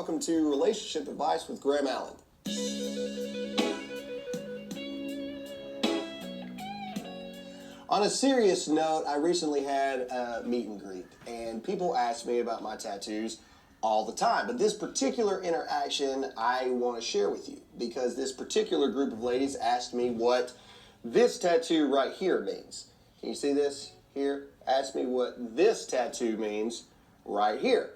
welcome to Relationship Advice with Graham Allen. On a serious note, I recently had a meet and greet, and people ask me about my tattoos all the time. But this particular interaction I want to share with you because this particular group of ladies asked me what this tattoo right here means. Can you see this here? Asked me what this tattoo means right here.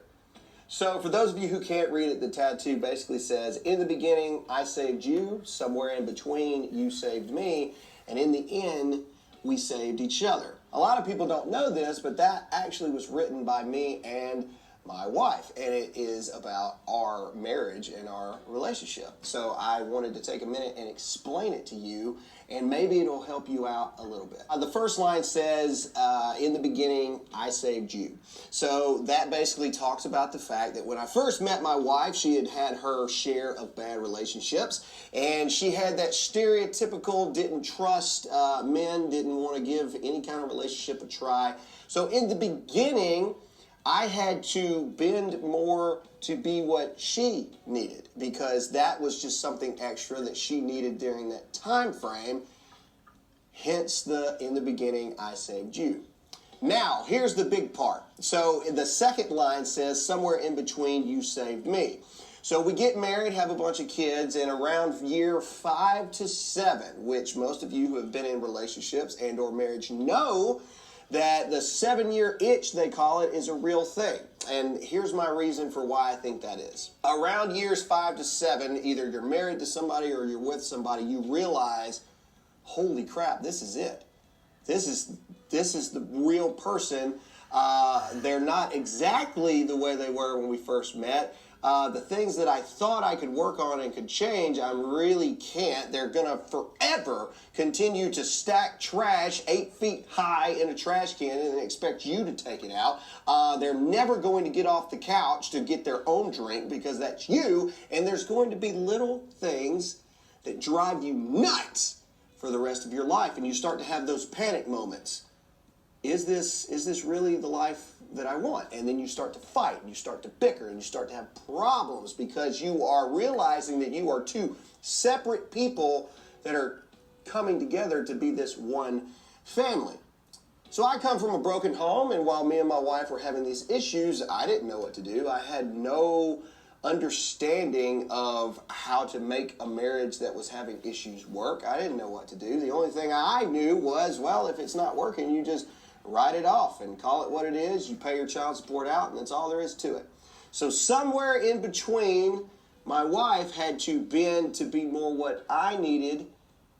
So for those of you who can't read it, the tattoo basically says, in the beginning, I saved you. Somewhere in between, you saved me. And in the end, we saved each other. A lot of people don't know this, but that actually was written by me and my wife, and it is about our marriage and our relationship. So I wanted to take a minute and explain it to you, and maybe it'll help you out a little bit. The first line says, in the beginning, I saved you. So that basically talks about the fact that when I first met my wife, she had had her share of bad relationships, and she had that stereotypical didn't trust men, didn't want to give any kind of relationship a try. So in the beginning, I had to bend more to be what she needed because that was just something extra that she needed during that time frame. Hence in the beginning, I saved you. Now, here's the big part. So the second line says, somewhere in between, you saved me. So we get married, have a bunch of kids, and around year 5 to 7, which most of you who have been in relationships and or marriage know, that the 7-year itch, they call it, is a real thing. And here's my reason for why I think that is. Around years 5 to 7, either you're married to somebody or you're with somebody, you realize, holy crap, this is it. This is the real person. They're not exactly the way they were when we first met. The things that I thought I could work on and could change, I really can't. They're going to forever continue to stack trash 8 feet high in a trash can and expect you to take it out. They're never going to get off the couch to get their own drink because that's you. And there's going to be little things that drive you nuts for the rest of your life. And you start to have those panic moments. Is this really the life that I want? And then you start to fight, and you start to bicker, and you start to have problems because you are realizing that you are two separate people that are coming together to be this one family. So I come from a broken home, and while me and my wife were having these issues, I didn't know what to do. I had no understanding of how to make a marriage that was having issues work. I didn't know what to do. The only thing I knew was, well, if it's not working, you just write it off and call it what it is. You pay your child support out, and that's all there is to it. So somewhere in between, my wife had to bend to be more what I needed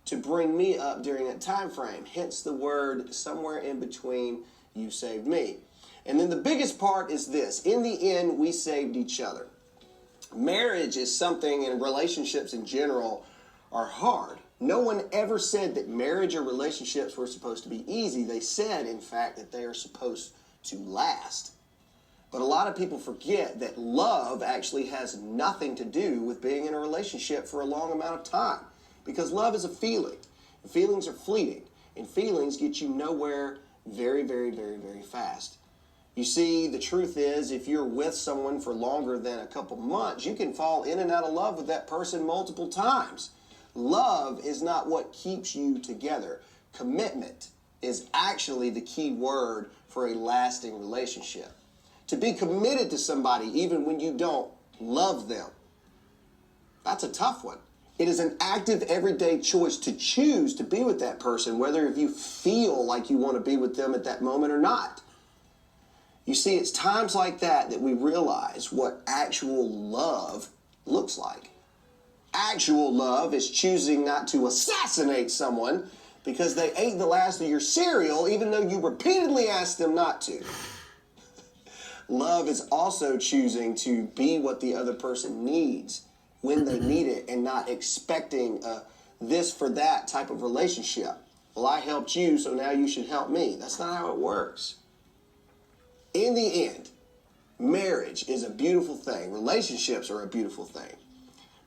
to bring me up during that time frame. Hence the word, somewhere in between, you saved me. And then the biggest part is this. In the end, we saved each other. Marriage is something, and relationships in general are hard. No one ever said that marriage or relationships were supposed to be easy. They said, in fact, that they are supposed to last. But a lot of people forget that love actually has nothing to do with being in a relationship for a long amount of time. Because love is a feeling. And feelings are fleeting. And feelings get you nowhere very, very, very, very fast. You see, the truth is, if you're with someone for longer than a couple months, you can fall in and out of love with that person multiple times. Love is not what keeps you together. Commitment is actually the key word for a lasting relationship. To be committed to somebody even when you don't love them, that's a tough one. It is an active everyday choice to choose to be with that person, whether if you feel like you want to be with them at that moment or not. You see, it's times like that that we realize what actual love looks like. Actual love is choosing not to assassinate someone because they ate the last of your cereal even though you repeatedly asked them not to. Love is also choosing to be what the other person needs when they need it and not expecting a this for that type of relationship. Well, I helped you, so now you should help me. That's not how it works. In the end, marriage is a beautiful thing. Relationships are a beautiful thing.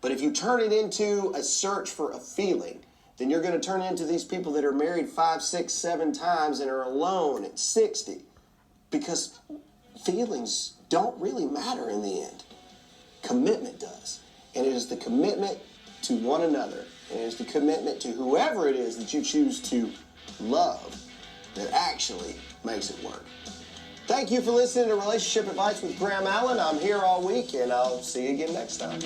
But if you turn it into a search for a feeling, then you're going to turn into these people that are married 5, 6, 7 times and are alone at 60. Because feelings don't really matter in the end. commitment does. And it is the commitment to one another, and it is the commitment to whoever it is that you choose to love that actually makes it work. Thank you for listening to Relationship Advice with Graham Allen. I'm here all week, and I'll see you again next time.